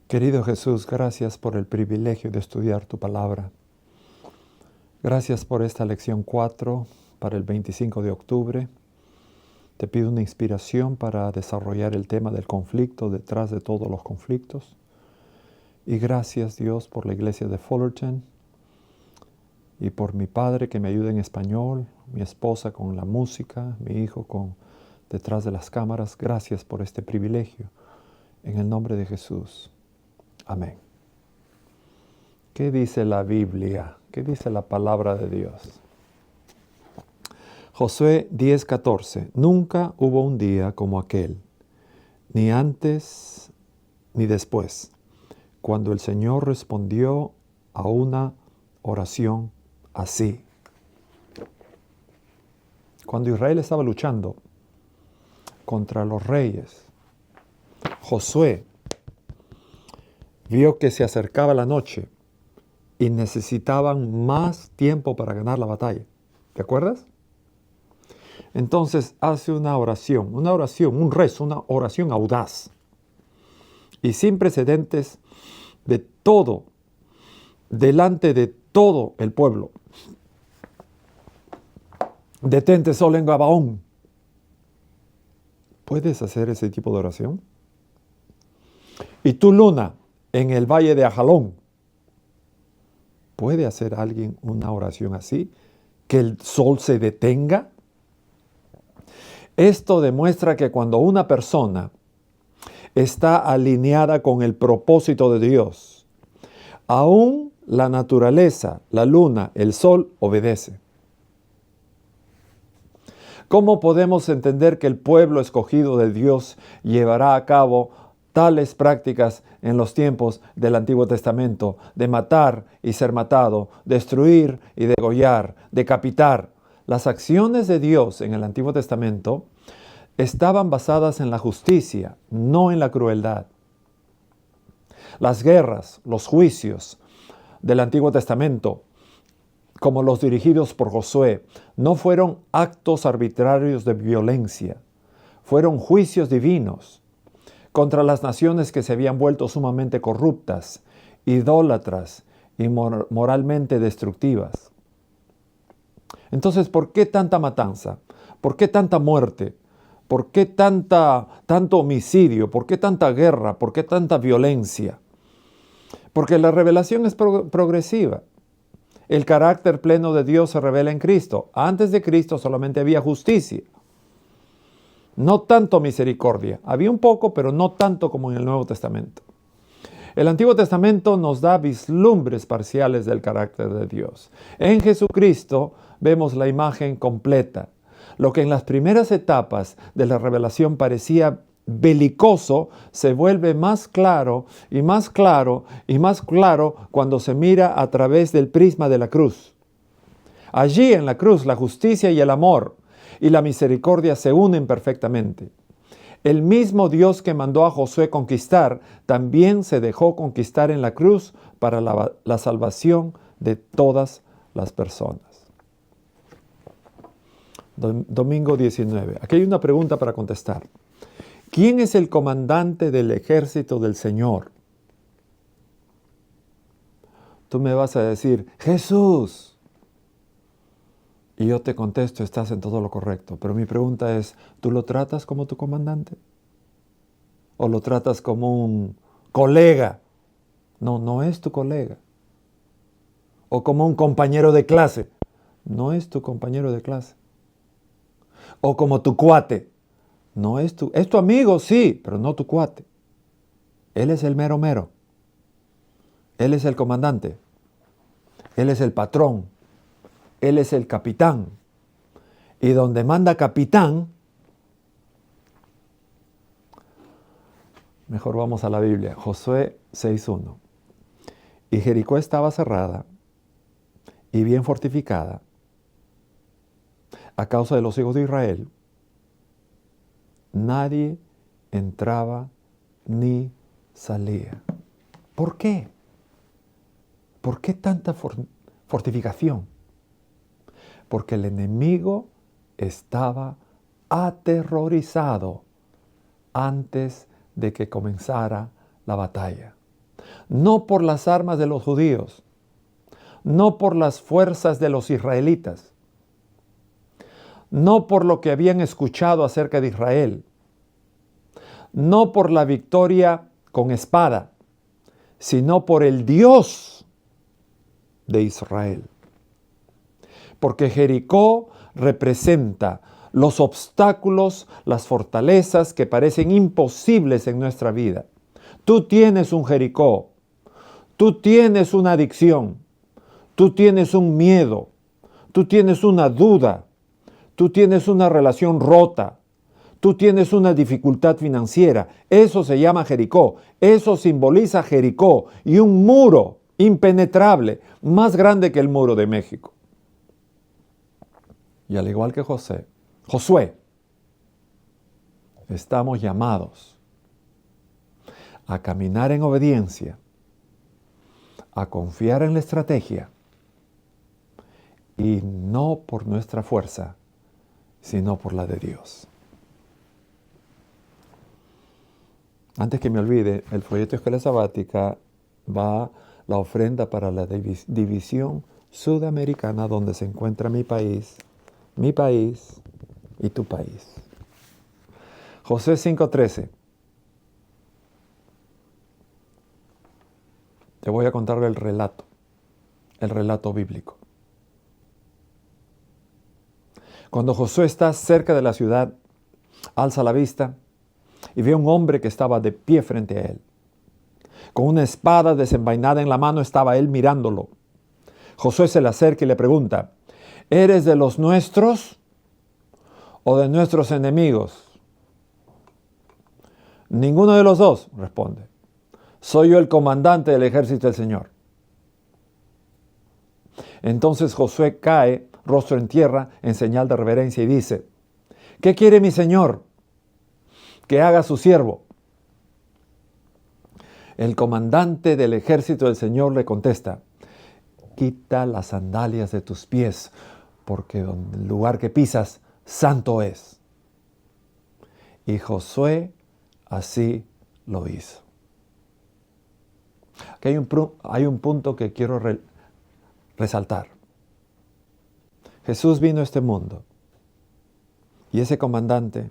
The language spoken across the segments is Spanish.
Querido Jesús, gracias por el privilegio de estudiar tu palabra. Gracias por esta lección 4 para el 25 de octubre. Te pido una inspiración para desarrollar el tema del conflicto detrás de todos los conflictos. Y gracias, Dios, por la iglesia de Fullerton y por mi padre que me ayuda en español, mi esposa con la música, mi hijo detrás de las cámaras. Gracias por este privilegio. En el nombre de Jesús. Amén. ¿Qué dice la Biblia? ¿Qué dice la palabra de Dios? Josué 10:14. Nunca hubo un día como aquel, ni antes ni después, cuando el Señor respondió a una oración así. Cuando Israel estaba luchando contra los reyes, Josué vio que se acercaba la noche y necesitaban más tiempo para ganar la batalla. ¿Te acuerdas? Entonces hace una oración, un rezo, una oración audaz y sin precedentes delante de todo el pueblo. Detente sol en Gabaón. ¿Puedes hacer ese tipo de oración? Y tú, luna, en el valle de Ajalón. ¿Puede hacer alguien una oración así? ¿Que el sol se detenga? Esto demuestra que cuando una persona está alineada con el propósito de Dios, aún la naturaleza, la luna, el sol obedece. ¿Cómo podemos entender que el pueblo escogido de Dios llevará a cabo tales prácticas en los tiempos del Antiguo Testamento, de matar y ser matado, destruir y degollar, decapitar? Las acciones de Dios en el Antiguo Testamento estaban basadas en la justicia, no en la crueldad. Las guerras, los juicios del Antiguo Testamento, como los dirigidos por Josué, no fueron actos arbitrarios de violencia, fueron juicios divinos contra las naciones que se habían vuelto sumamente corruptas, idólatras y moralmente destructivas. Entonces, ¿por qué tanta matanza? ¿Por qué tanta muerte? ¿Por qué tanto homicidio? ¿Por qué tanta guerra? ¿Por qué tanta violencia? Porque la revelación es progresiva. El carácter pleno de Dios se revela en Cristo. Antes de Cristo solamente había justicia. No tanto misericordia. Había un poco, pero no tanto como en el Nuevo Testamento. El Antiguo Testamento nos da vislumbres parciales del carácter de Dios. En Jesucristo vemos la imagen completa. Lo que en las primeras etapas de la revelación parecía belicoso se vuelve más claro y más claro y más claro cuando se mira a través del prisma de la cruz. Allí en la cruz la justicia y el amor y la misericordia se unen perfectamente. El mismo Dios que mandó a Josué conquistar también se dejó conquistar en la cruz para la salvación de todas las personas. Domingo 19. Aquí hay una pregunta para contestar. ¿Quién es el comandante del ejército del Señor? Tú me vas a decir, Jesús. Y yo te contesto, estás en todo lo correcto. Pero mi pregunta es, ¿tú lo tratas como tu comandante? ¿O lo tratas como un colega? No, no es tu colega. ¿O como un compañero de clase? No es tu compañero de clase. ¿O como tu cuate? No es tu amigo, sí, pero no tu cuate. Él es el mero mero. Él es el comandante. Él es el patrón. Él es el capitán. Y donde manda capitán, mejor vamos a la Biblia. Josué 6:1. Y Jericó estaba cerrada y bien fortificada a causa de los hijos de Israel. Nadie entraba ni salía. ¿Por qué? ¿Por qué tanta fortificación? Porque el enemigo estaba aterrorizado antes de que comenzara la batalla. no por las armas de los judíos, no por las fuerzas de los israelitas, no por lo que habían escuchado acerca de Israel, no por la victoria con espada, sino por el Dios de Israel. Porque Jericó representa los obstáculos, las fortalezas que parecen imposibles en nuestra vida. Tú tienes un Jericó, tú tienes una adicción, tú tienes un miedo, tú tienes una duda, tú tienes una relación rota, tú tienes una dificultad financiera. Eso se llama Jericó, eso simboliza Jericó y un muro impenetrable, más grande que el muro de México. Y al igual que Josué, estamos llamados a caminar en obediencia, a confiar en la estrategia y no por nuestra fuerza, sino por la de Dios. Antes que me olvide, el folleto Escuela Sabática va la ofrenda para la división sudamericana donde se encuentra mi país y tu país. Josué 5:13. Te voy a contar el relato bíblico. Cuando Josué está cerca de la ciudad, alza la vista y ve a un hombre que estaba de pie frente a él. Con una espada desenvainada en la mano estaba él mirándolo. Josué se le acerca y le pregunta: ¿eres de los nuestros o de nuestros enemigos? Ninguno de los dos, responde. Soy yo el comandante del ejército del Señor. Entonces Josué cae, rostro en tierra, en señal de reverencia y dice: ¿qué quiere mi Señor que haga su siervo? El comandante del ejército del Señor le contesta: quita las sandalias de tus pies, porque el lugar que pisas, santo es. Y Josué así lo hizo. Aquí hay un punto que quiero resaltar. Jesús vino a este mundo y ese comandante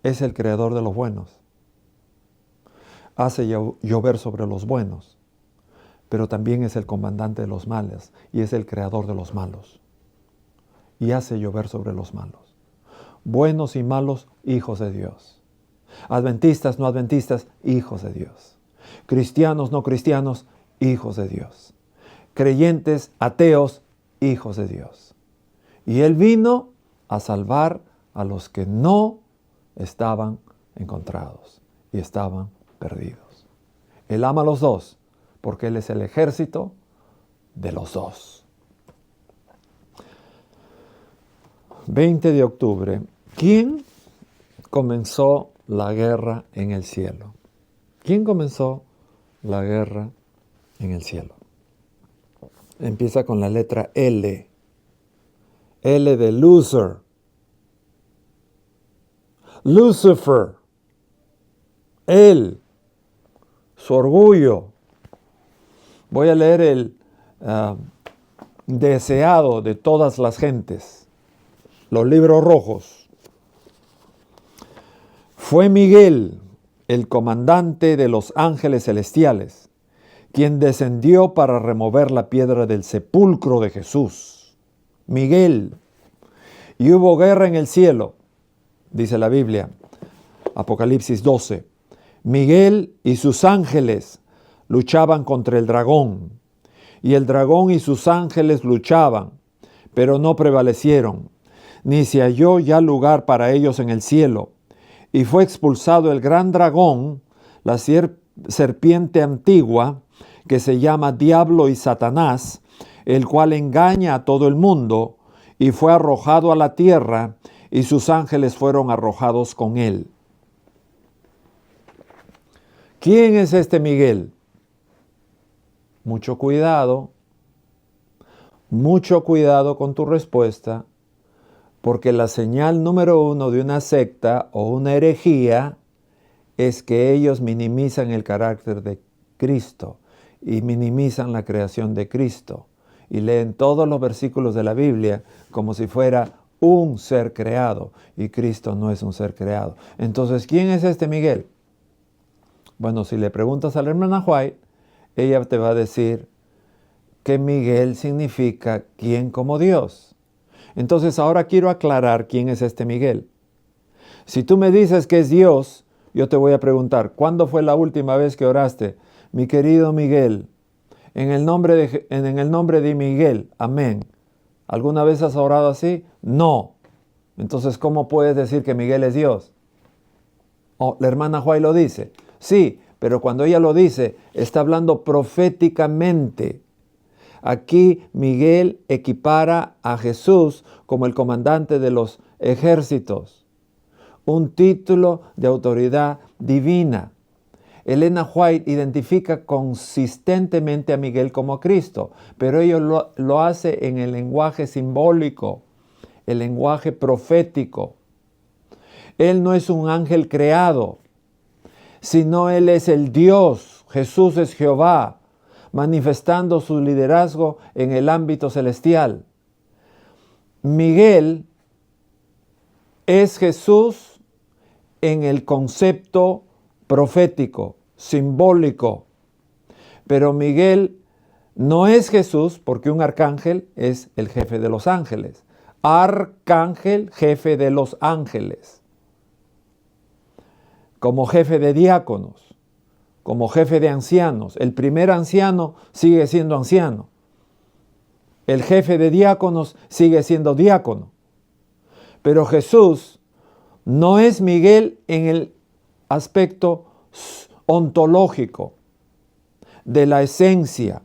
es el creador de los buenos. Hace llover sobre los buenos, pero también es el comandante de los males y es el creador de los malos. Y hace llover sobre los malos. Buenos y malos, hijos de Dios. Adventistas, no adventistas, hijos de Dios. Cristianos, no cristianos, hijos de Dios. Creyentes, ateos, hijos de Dios. Y Él vino a salvar a los que no estaban encontrados y estaban perdidos. Él ama a los dos porque Él es el ejército de los dos. 20 de octubre. ¿Quién comenzó la guerra en el cielo? ¿Quién comenzó la guerra en el cielo? Empieza con la letra L. L de loser. Lucifer. Él. Su orgullo. Voy a leer el deseado de todas las gentes. Los libros rojos. Fue Miguel, el comandante de los ángeles celestiales, quien descendió para remover la piedra del sepulcro de Jesús. Miguel. Y hubo guerra en el cielo, dice la Biblia, Apocalipsis 12. Miguel y sus ángeles luchaban contra el dragón, y el dragón y sus ángeles luchaban, pero no prevalecieron, ni se halló ya lugar para ellos en el cielo. Y fue expulsado el gran dragón, la serpiente antigua, que se llama Diablo y Satanás, el cual engaña a todo el mundo, y fue arrojado a la tierra, y sus ángeles fueron arrojados con él. ¿Quién es este Miguel? Mucho cuidado con tu respuesta, porque la señal número 1 de una secta o una herejía es que ellos minimizan el carácter de Cristo y minimizan la creación de Cristo y leen todos los versículos de la Biblia como si fuera un ser creado, y Cristo no es un ser creado. Entonces, ¿quién es este Miguel? Bueno, si le preguntas a la hermana White, ella te va a decir que Miguel significa ¿quién como Dios? Entonces, ahora quiero aclarar quién es este Miguel. Si tú me dices que es Dios, yo te voy a preguntar, ¿cuándo fue la última vez que oraste? Mi querido Miguel, en el nombre de Miguel, amén. ¿Alguna vez has orado así? No. Entonces, ¿cómo puedes decir que Miguel es Dios? Oh, la hermana White lo dice. Sí, pero cuando ella lo dice, está hablando proféticamente. Aquí Miguel equipara a Jesús como el comandante de los ejércitos. Un título de autoridad divina. Elena White identifica consistentemente a Miguel como Cristo, pero ella lo hace en el lenguaje simbólico, el lenguaje profético. Él no es un ángel creado, sino Él es el Dios. Jesús es Jehová, manifestando su liderazgo en el ámbito celestial. Miguel es Jesús en el concepto profético, simbólico. Pero Miguel no es Jesús porque un arcángel es el jefe de los ángeles. Arcángel, jefe de los ángeles. Como jefe de diáconos, como jefe de ancianos. El primer anciano sigue siendo anciano. El jefe de diáconos sigue siendo diácono. Pero Jesús no es Miguel en el aspecto ontológico, de la esencia,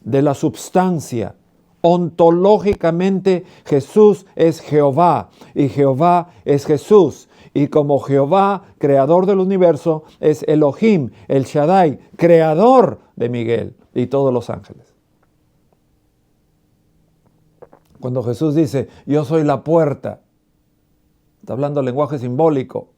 de la substancia. Ontológicamente Jesús es Jehová y Jehová es Jesús. Y como Jehová, creador del universo, es Elohim, el Shaddai, creador de Miguel y todos los ángeles. Cuando Jesús dice, yo soy la puerta, está hablando lenguaje simbólico.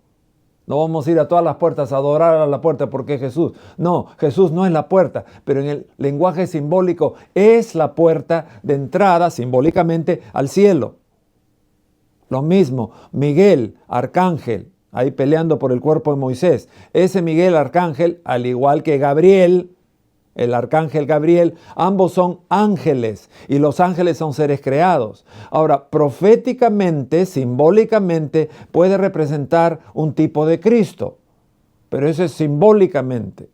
No vamos a ir a todas las puertas a adorar a la puerta porque es Jesús. No, Jesús no es la puerta, pero en el lenguaje simbólico es la puerta de entrada simbólicamente al cielo. Lo mismo, Miguel, arcángel, ahí peleando por el cuerpo de Moisés. Ese Miguel, arcángel, al igual que Gabriel, el arcángel Gabriel, ambos son ángeles y los ángeles son seres creados. Ahora, proféticamente, simbólicamente, puede representar un tipo de Cristo, pero eso es simbólicamente.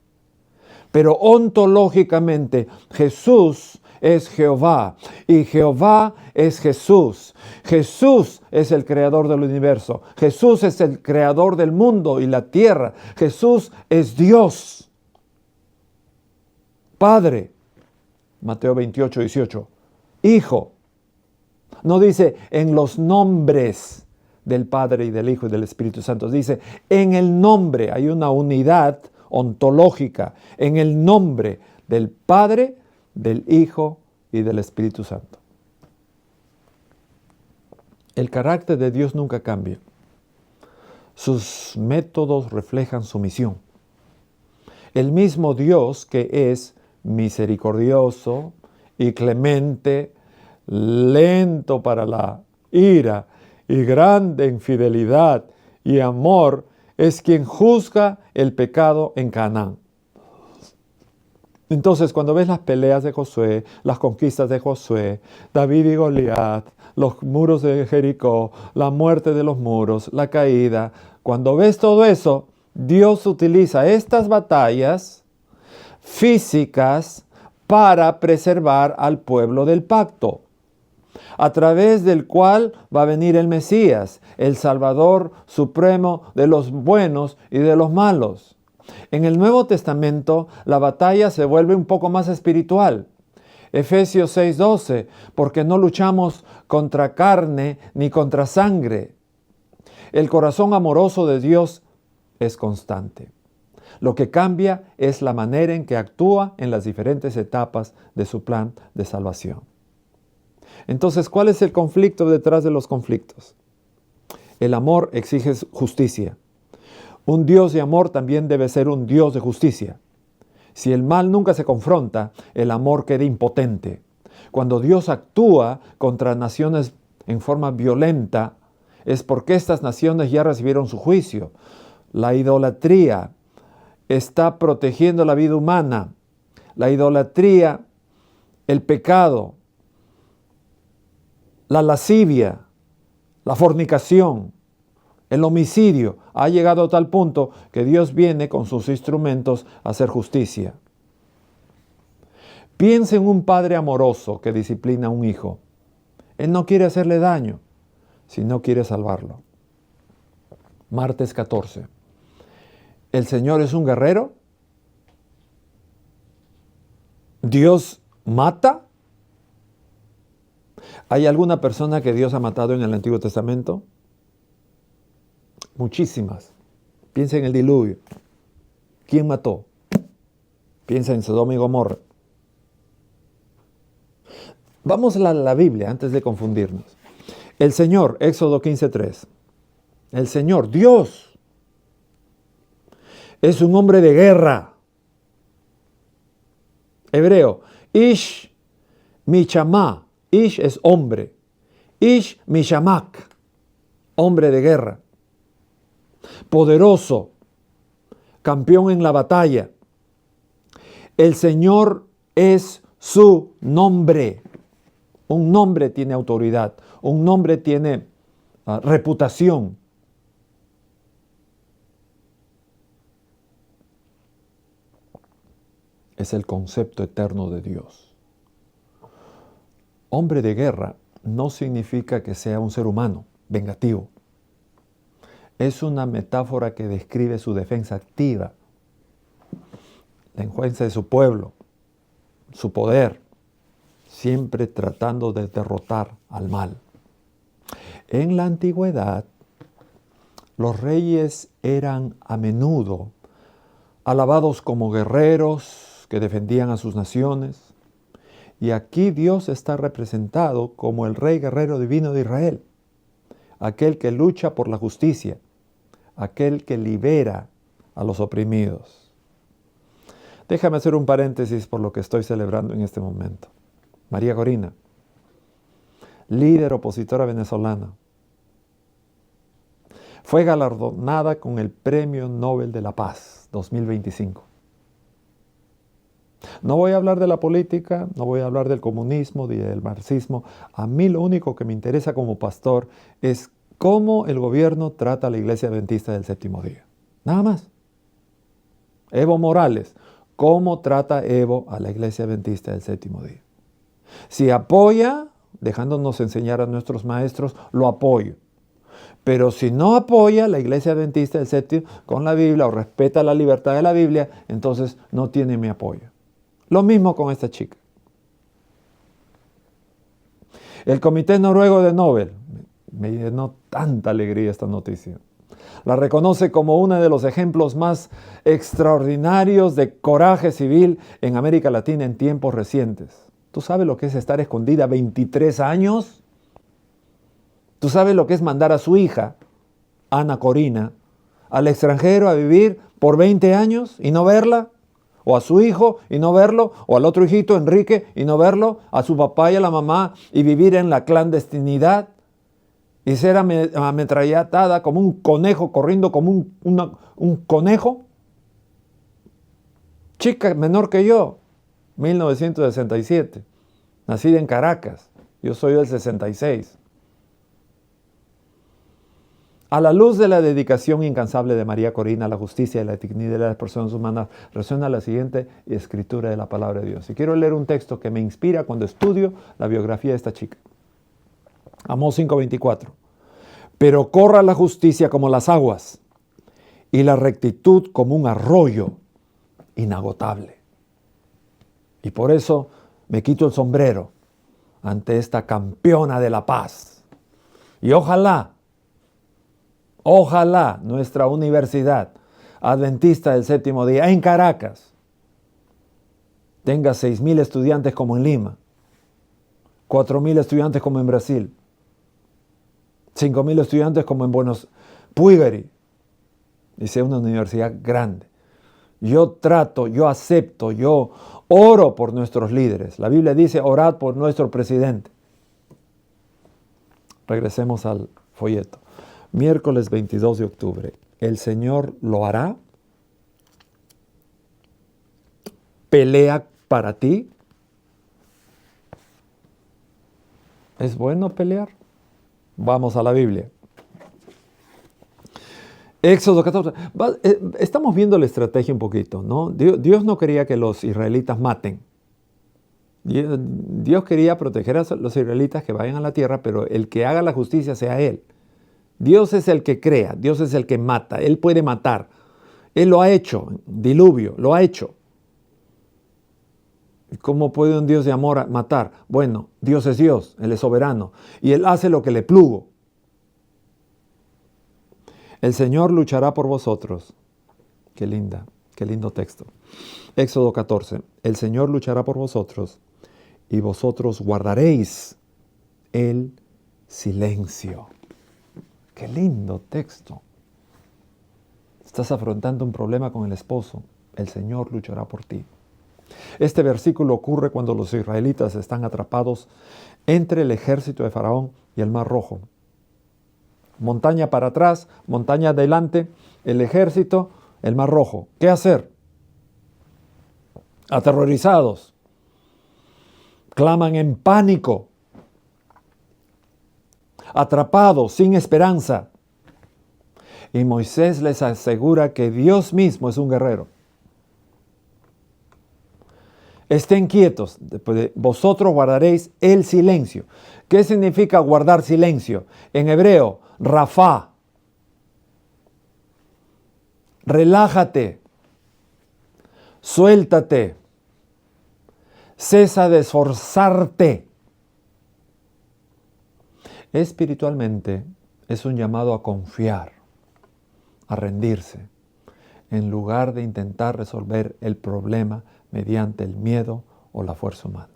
Pero ontológicamente, Jesús es Jehová y Jehová es Jesús. Jesús es el creador del universo. Jesús es el creador del mundo y la tierra. Jesús es Dios. Padre, Mateo 28, 18. Hijo. No dice en los nombres del Padre y del Hijo y del Espíritu Santo. Dice en el nombre. Hay una unidad ontológica. En el nombre del Padre, del Hijo y del Espíritu Santo. El carácter de Dios nunca cambia. Sus métodos reflejan su misión. El mismo Dios que es misericordioso y clemente, lento para la ira y grande en fidelidad y amor, es quien juzga el pecado en Canaán. Entonces, cuando ves las peleas de Josué, las conquistas de Josué, David y Goliat, los muros de Jericó, la muerte de los muros, la caída, cuando ves todo eso, Dios utiliza estas batallas físicas para preservar al pueblo del pacto, a través del cual va a venir el Mesías, el Salvador supremo de los buenos y de los malos. En el Nuevo Testamento, la batalla se vuelve un poco más espiritual. Efesios 6:12, porque no luchamos contra carne ni contra sangre. El corazón amoroso de Dios es constante. Lo que cambia es la manera en que actúa en las diferentes etapas de su plan de salvación. Entonces, ¿cuál es el conflicto detrás de los conflictos? El amor exige justicia. Un Dios de amor también debe ser un Dios de justicia. Si el mal nunca se confronta, el amor queda impotente. Cuando Dios actúa contra naciones en forma violenta, es porque estas naciones ya recibieron su juicio. La idolatría está protegiendo la vida humana. La idolatría, el pecado, la lascivia, la fornicación, el homicidio, ha llegado a tal punto que Dios viene con sus instrumentos a hacer justicia. Piensa en un padre amoroso que disciplina a un hijo. Él no quiere hacerle daño, sino quiere salvarlo. Martes 14. ¿El Señor es un guerrero? ¿Dios mata? ¿Hay alguna persona que Dios ha matado en el Antiguo Testamento? Muchísimas. Piensa en el diluvio. ¿Quién mató? Piensa en Sodoma y Gomorra. Vamos a la Biblia antes de confundirnos. El Señor, Éxodo 15:3. El Señor, Dios, es un hombre de guerra. Hebreo, Ish Michamá. Ish es hombre. Ish Mishamak, hombre de guerra. Poderoso, campeón en la batalla. El Señor es su nombre. Un nombre tiene autoridad, un nombre tiene reputación. Es el concepto eterno de Dios. Hombre de guerra no significa que sea un ser humano vengativo. Es una metáfora que describe su defensa activa, la defensa de su pueblo, su poder, siempre tratando de derrotar al mal. En la antigüedad, los reyes eran a menudo alabados como guerreros que defendían a sus naciones. Y aquí Dios está representado como el rey guerrero divino de Israel, aquel que lucha por la justicia, aquel que libera a los oprimidos. Déjame hacer un paréntesis por lo que estoy celebrando en este momento. María Corina, líder opositora venezolana, fue galardonada con el Premio Nobel de la Paz 2025. No voy a hablar de la política, no voy a hablar del comunismo, ni del marxismo. A mí lo único que me interesa como pastor es cómo el gobierno trata a la Iglesia Adventista del Séptimo Día. Nada más. Evo Morales, ¿cómo trata Evo a la Iglesia Adventista del Séptimo Día? Si apoya, dejándonos enseñar a nuestros maestros, lo apoyo. Pero si no apoya la Iglesia Adventista del Séptimo con la Biblia o respeta la libertad de la Biblia, entonces no tiene mi apoyo. Lo mismo con esta chica. El Comité Noruego de Nobel, me llenó tanta alegría esta noticia, la reconoce como uno de los ejemplos más extraordinarios de coraje civil en América Latina en tiempos recientes. ¿Tú sabes lo que es estar escondida 23 años? ¿Tú sabes lo que es mandar a su hija, Ana Corina, al extranjero a vivir por 20 años y no verla? ¿O a su hijo y no verlo? ¿O al otro hijito, Enrique, y no verlo? ¿A su papá y a la mamá y vivir en la clandestinidad? ¿Y ser ametrallatada como un conejo, corriendo como un conejo? Chica menor que yo, 1967, nacida en Caracas. Yo soy del 66. A la luz de la dedicación incansable de María Corina a la justicia y la dignidad de las personas humanas, resuena la siguiente escritura de la palabra de Dios. Y quiero leer un texto que me inspira cuando estudio la biografía de esta chica. Amós 5:24. Pero corra la justicia como las aguas y la rectitud como un arroyo inagotable. Y por eso me quito el sombrero ante esta campeona de la paz. Y ojalá nuestra Universidad Adventista del Séptimo Día en Caracas tenga 6,000 estudiantes como en Lima, 4,000 estudiantes como en Brasil, 5,000 estudiantes como en Puigari, y sea una universidad grande. Yo trato, yo acepto, yo oro por nuestros líderes. La Biblia dice, orad por nuestro presidente. Regresemos al folleto. Miércoles 22 de octubre. ¿El Señor lo hará? ¿Pelea para ti? ¿Es bueno pelear? Vamos a la Biblia. Éxodo 14. Estamos viendo la estrategia un poquito, ¿no? Dios no quería que los israelitas maten. Dios quería proteger a los israelitas que vayan a la tierra, pero el que haga la justicia sea Él. Dios es el que crea, Dios es el que mata, Él puede matar. Él lo ha hecho, diluvio, lo ha hecho. ¿Cómo puede un Dios de amor matar? Bueno, Dios es Dios, Él es soberano y Él hace lo que le plugo. El Señor luchará por vosotros. Qué linda, qué lindo texto. Éxodo 14. El Señor luchará por vosotros y vosotros guardaréis el silencio. Qué lindo texto. Estás afrontando un problema con el esposo. El Señor luchará por ti. Este versículo ocurre cuando los israelitas están atrapados entre el ejército de Faraón y el Mar Rojo. Montaña para atrás, montaña adelante, el ejército, el Mar Rojo. ¿Qué hacer? Aterrorizados. Claman en pánico. Atrapados, sin esperanza. Y Moisés les asegura que Dios mismo es un guerrero. Estén quietos, vosotros guardaréis el silencio. ¿Qué significa guardar silencio? En hebreo, rafá. Relájate, suéltate, cesa de esforzarte. Espiritualmente es un llamado a confiar, a rendirse, en lugar de intentar resolver el problema mediante el miedo o la fuerza humana.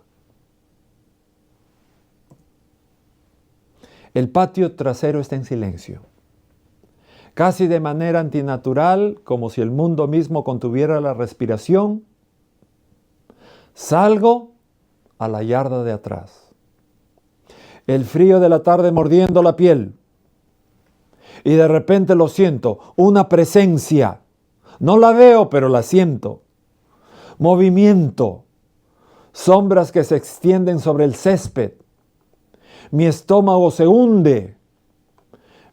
El patio trasero está en silencio, casi de manera antinatural, como si el mundo mismo contuviera la respiración. Salgo a la yarda de atrás. El frío de la tarde mordiendo la piel. Y de repente lo siento, una presencia. No la veo, pero la siento. Movimiento. Sombras que se extienden sobre el césped. Mi estómago se hunde.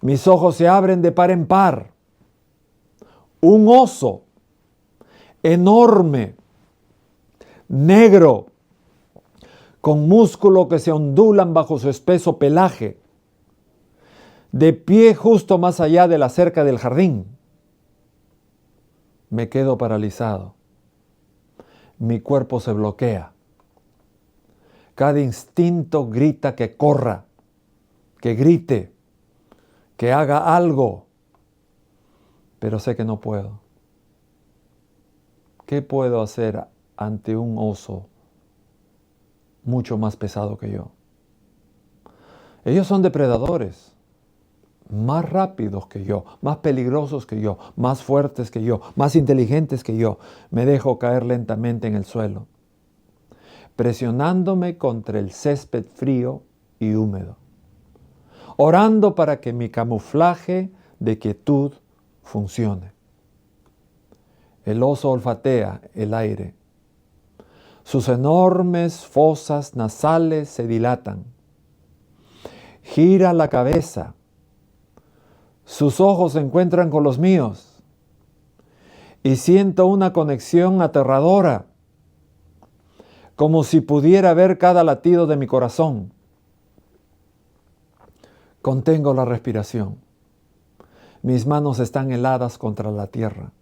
Mis ojos se abren de par en par. Un oso enorme, negro, con músculos que se ondulan bajo su espeso pelaje, de pie justo más allá de la cerca del jardín. Me quedo paralizado. Mi cuerpo se bloquea. Cada instinto grita que corra, que grite, que haga algo, pero sé que no puedo. ¿Qué puedo hacer ante un oso mucho más pesado que yo? Ellos son depredadores, más rápidos que yo, más peligrosos que yo, más fuertes que yo, más inteligentes que yo. Me dejo caer lentamente en el suelo, presionándome contra el césped frío y húmedo, orando para que mi camuflaje de quietud funcione. El oso olfatea el aire. Sus enormes fosas nasales se dilatan. Gira la cabeza. Sus ojos se encuentran con los míos. Y siento una conexión aterradora, como si pudiera ver cada latido de mi corazón. Contengo la respiración. Mis manos están heladas contra la tierra.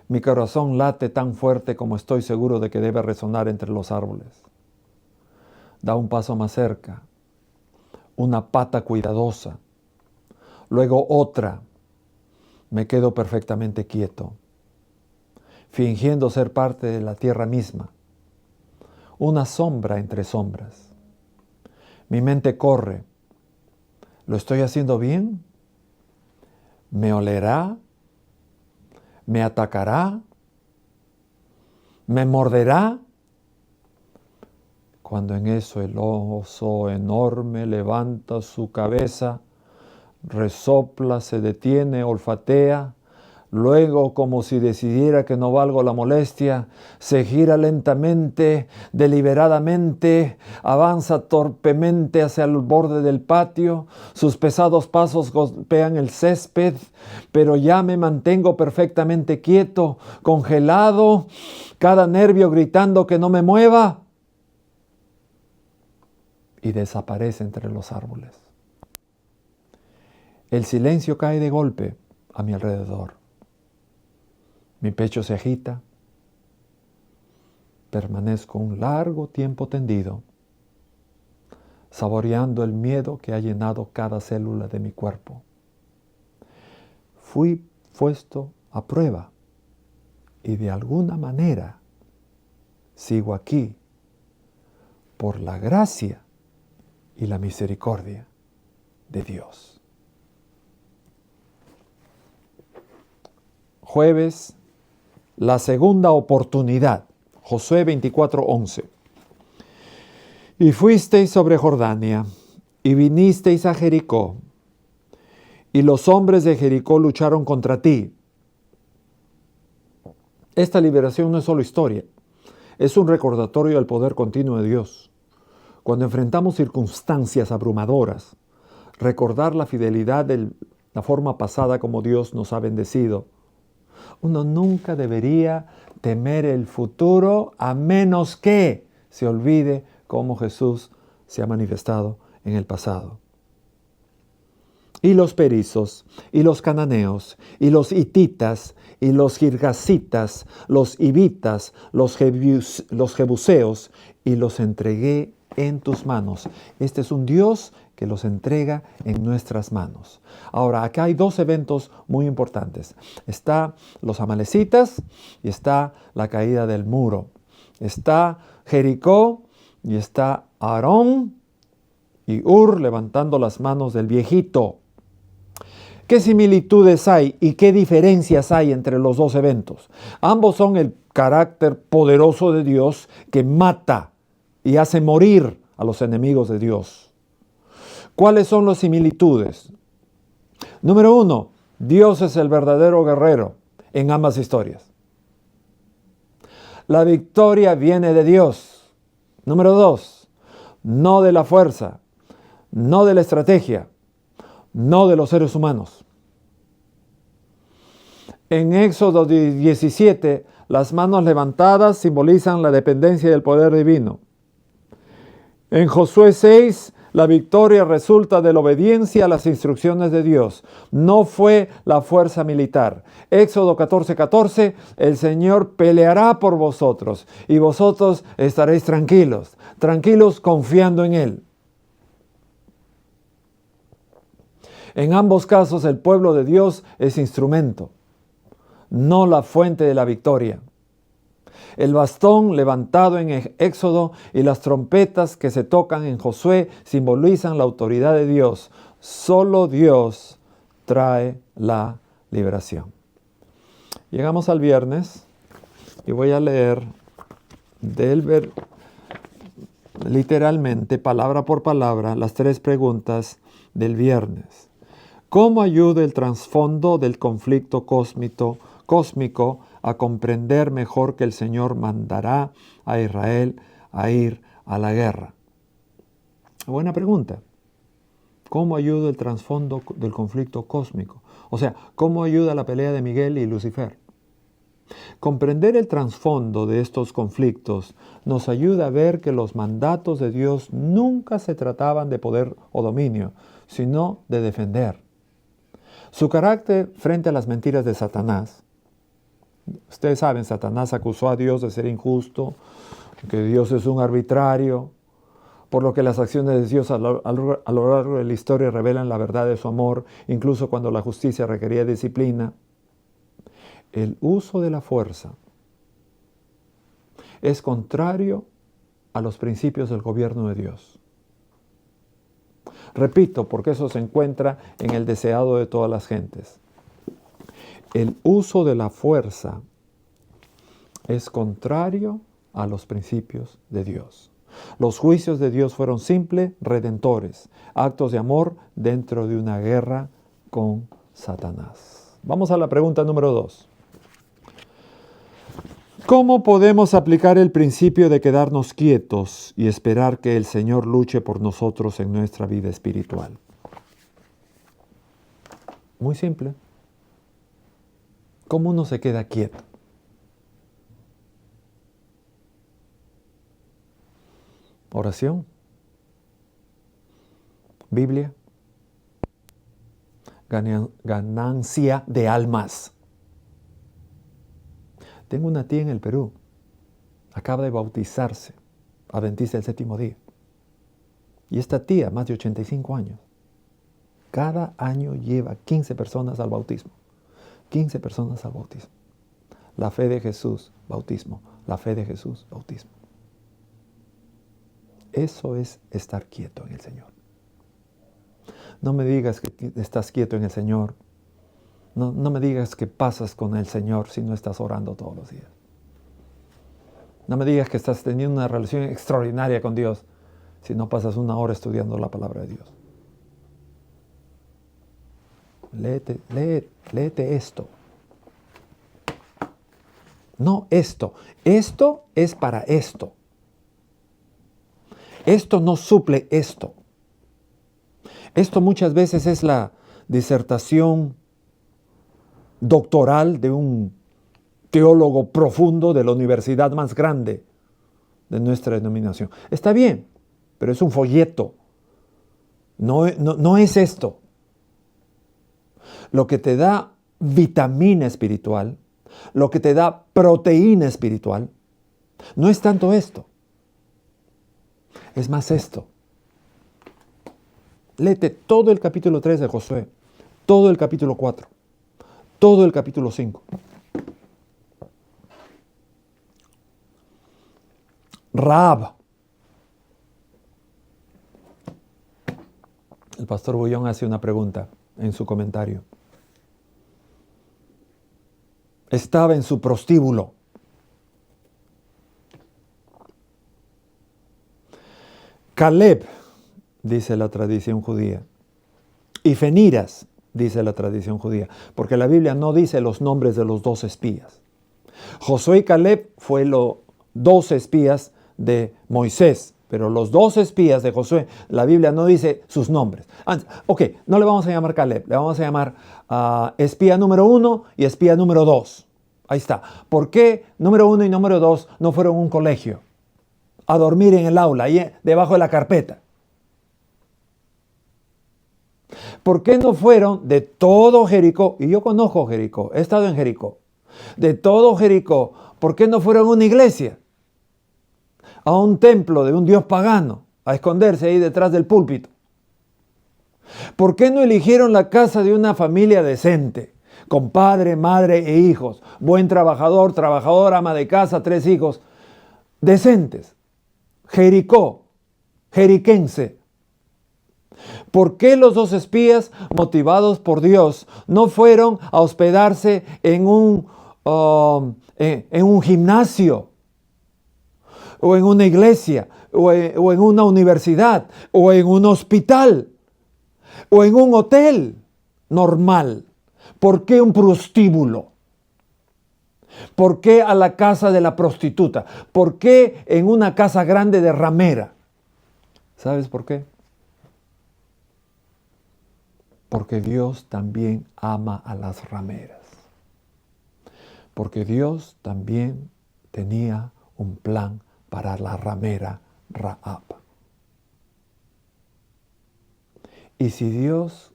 Mi corazón late tan fuerte como estoy seguro de que debe resonar entre los árboles. Da un paso más cerca, una pata cuidadosa, luego otra. Me quedo perfectamente quieto, fingiendo ser parte de la tierra misma, una sombra entre sombras. Mi mente corre. ¿Lo estoy haciendo bien? ¿Me olerá? ¿Me atacará? ¿Me morderá? Cuando en eso el oso enorme levanta su cabeza, resopla, se detiene, olfatea, luego, como si decidiera que no valgo la molestia, se gira lentamente, deliberadamente, avanza torpemente hacia el borde del patio, sus pesados pasos golpean el césped, pero ya me mantengo perfectamente quieto, congelado, cada nervio gritando que no me mueva, y desaparece entre los árboles. El silencio cae de golpe a mi alrededor. Mi pecho se agita. Permanezco un largo tiempo tendido, saboreando el miedo que ha llenado cada célula de mi cuerpo. Fui puesto a prueba y de alguna manera sigo aquí por la gracia y la misericordia de Dios. Jueves, la segunda oportunidad. Josué 24:11. Y fuisteis sobre Jordania, y vinisteis a Jericó, y los hombres de Jericó lucharon contra ti. Esta liberación no es solo historia, es un recordatorio del poder continuo de Dios. Cuando enfrentamos circunstancias abrumadoras, recordar la fidelidad de la forma pasada como Dios nos ha bendecido. Uno nunca debería temer el futuro a menos que se olvide cómo Jesús se ha manifestado en el pasado. Y los perizos, y los cananeos, y los hititas, y los girgasitas, los hivitas, los jebuseos, y los entregué en tus manos. Este es un Dios que los entrega en nuestras manos. Ahora, acá hay dos eventos muy importantes. Está los amalecitas y está la caída del muro. Está Jericó y está Aarón y Ur levantando las manos del viejito. ¿Qué similitudes hay y qué diferencias hay entre los dos eventos? Ambos son el carácter poderoso de Dios que mata y hace morir a los enemigos de Dios. ¿Cuáles son las similitudes? Número 1, Dios es el verdadero guerrero en ambas historias. La victoria viene de Dios. Número 2, no de la fuerza, no de la estrategia, no de los seres humanos. En Éxodo 17, las manos levantadas simbolizan la dependencia del poder divino. En Josué 6, la victoria resulta de la obediencia a las instrucciones de Dios. No fue la fuerza militar. Éxodo 14:14, el Señor peleará por vosotros y vosotros estaréis tranquilos, tranquilos confiando en Él. En ambos casos el pueblo de Dios es instrumento, no la fuente de la victoria. El bastón levantado en Éxodo y las trompetas que se tocan en Josué simbolizan la autoridad de Dios. Solo Dios trae la liberación. Llegamos al viernes y voy a leer literalmente, palabra por palabra, las 3 preguntas del viernes. ¿Cómo ayuda el trasfondo del conflicto cósmico a comprender mejor que el Señor mandará a Israel a ir a la guerra? Buena pregunta. ¿Cómo ayuda el trasfondo del conflicto cósmico? O sea, ¿cómo ayuda la pelea de Miguel y Lucifer? Comprender el trasfondo de estos conflictos nos ayuda a ver que los mandatos de Dios nunca se trataban de poder o dominio, sino de defender. Su carácter frente a las mentiras de Satanás. Ustedes saben, Satanás acusó a Dios de ser injusto, que Dios es un arbitrario, por lo que las acciones de Dios a lo largo de la historia revelan la verdad de su amor, incluso cuando la justicia requería disciplina. El uso de la fuerza es contrario a los principios del gobierno de Dios. Repito, porque eso se encuentra en el deseado de todas las gentes. El uso de la fuerza es contrario a los principios de Dios. Los juicios de Dios fueron simples redentores, actos de amor dentro de una guerra con Satanás. Vamos a la pregunta número 2. ¿Cómo podemos aplicar el principio de quedarnos quietos y esperar que el Señor luche por nosotros en nuestra vida espiritual? Muy simple. ¿Cómo uno se queda quieto? Oración, Biblia, ganancia de almas. Tengo una tía en el Perú, acaba de bautizarse, adventista del séptimo día. Y esta tía, más de 85 años, cada año lleva 15 personas al bautismo. 15 personas al bautismo. La fe de Jesús, bautismo. La fe de Jesús, bautismo. Eso es estar quieto en el Señor. No me digas que estás quieto en el Señor. No me digas que pasas con el Señor si no estás orando todos los días. No me digas que estás teniendo una relación extraordinaria con Dios si no pasas una hora estudiando la palabra de Dios. Léete esto. No esto. Esto es para esto. Esto no suple esto. Esto muchas veces es la disertación doctoral de un teólogo profundo de la universidad más grande de nuestra denominación. Está bien, pero es un folleto. No es esto. Lo que te da vitamina espiritual, lo que te da proteína espiritual, no es tanto esto. Es más esto. Léete todo el capítulo 3 de Josué, todo el capítulo 4, todo el capítulo 5. Rahab. El pastor Bullón hace una pregunta en su comentario. Estaba en su prostíbulo. Caleb, dice la tradición judía, y Feniras, dice la tradición judía, porque la Biblia no dice los nombres de los 2 espías. Josué y Caleb fue los 2 espías de Moisés, pero los 2 espías de Josué, la Biblia no dice sus nombres. Ok, no le vamos a llamar Caleb, le vamos a llamar espía número 1 y espía número 2. Ahí está. ¿Por qué número 1 y número 2 no fueron a un colegio? A dormir en el aula, ahí debajo de la carpeta. ¿Por qué no fueron de todo Jericó? Y yo conozco Jericó, he estado en Jericó. De todo Jericó, ¿por qué no fueron a una iglesia? A un templo de un dios pagano, a esconderse ahí detrás del púlpito. ¿Por qué no eligieron la casa de una familia decente? Con padre, madre e hijos. Buen trabajador, trabajadora, ama de casa, 3 hijos. Decentes. Jericó, jeriquense. ¿Por qué los 2 espías, motivados por Dios, no fueron a hospedarse en un gimnasio, o en una iglesia, o en una universidad, o en un hospital, o en un hotel normal? ¿Por qué un prostíbulo? ¿Por qué a la casa de la prostituta? ¿Por qué en una casa grande de ramera? ¿Sabes por qué? Porque Dios también ama a las rameras. Porque Dios también tenía un plan para la ramera Rahab. Y si Dios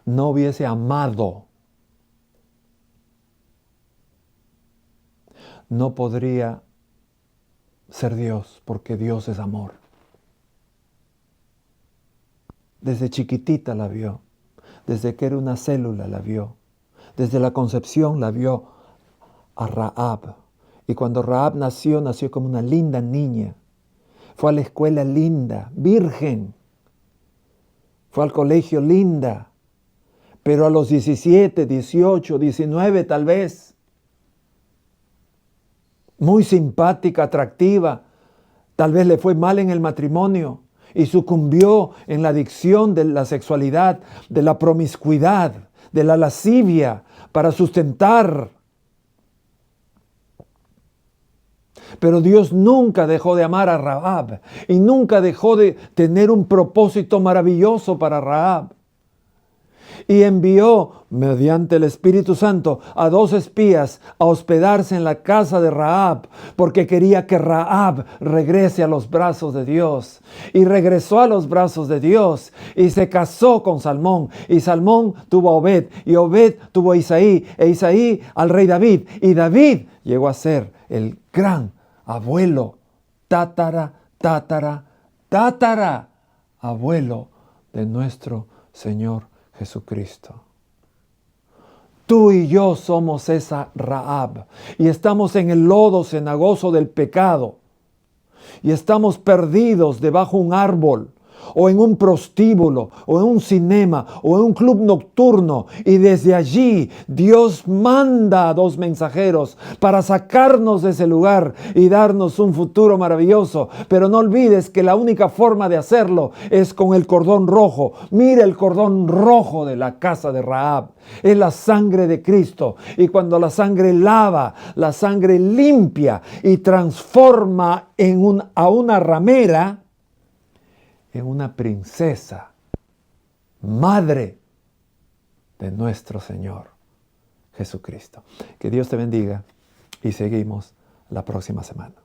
no hubiese amado, no podría ser Dios, porque Dios es amor. Desde chiquitita la vio, desde que era una célula la vio, desde la concepción la vio a Rahab. Y cuando Rahab nació como una linda niña. Fue a la escuela linda, virgen. Fue al colegio linda. Pero a los 17, 18, 19 tal vez, muy simpática, atractiva. Tal vez le fue mal en el matrimonio y sucumbió en la adicción de la sexualidad, de la promiscuidad, de la lascivia para sustentar. Pero Dios nunca dejó de amar a Rahab y nunca dejó de tener un propósito maravilloso para Rahab. Y envió, mediante el Espíritu Santo, a 2 espías a hospedarse en la casa de Rahab, porque quería que Rahab regrese a los brazos de Dios. Y regresó a los brazos de Dios y se casó con Salmón. Y Salmón tuvo a Obed, y Obed tuvo a Isaí, e Isaí al rey David. Y David llegó a ser el gran abuelo, tatara abuelo de nuestro Señor Jesucristo. Tú y yo somos esa Rahab y estamos en el lodo cenagoso del pecado y estamos perdidos debajo de un árbol o en un prostíbulo o en un cinema o en un club nocturno, y desde allí Dios manda a 2 mensajeros para sacarnos de ese lugar y darnos un futuro maravilloso. Pero no olvides que la única forma de hacerlo es con el cordón rojo. Mira el cordón rojo de la casa de Rahab. Es la sangre de Cristo, y cuando la sangre lava, la sangre limpia y transforma a una ramera en una princesa, madre de nuestro Señor Jesucristo. Que Dios te bendiga y seguimos la próxima semana.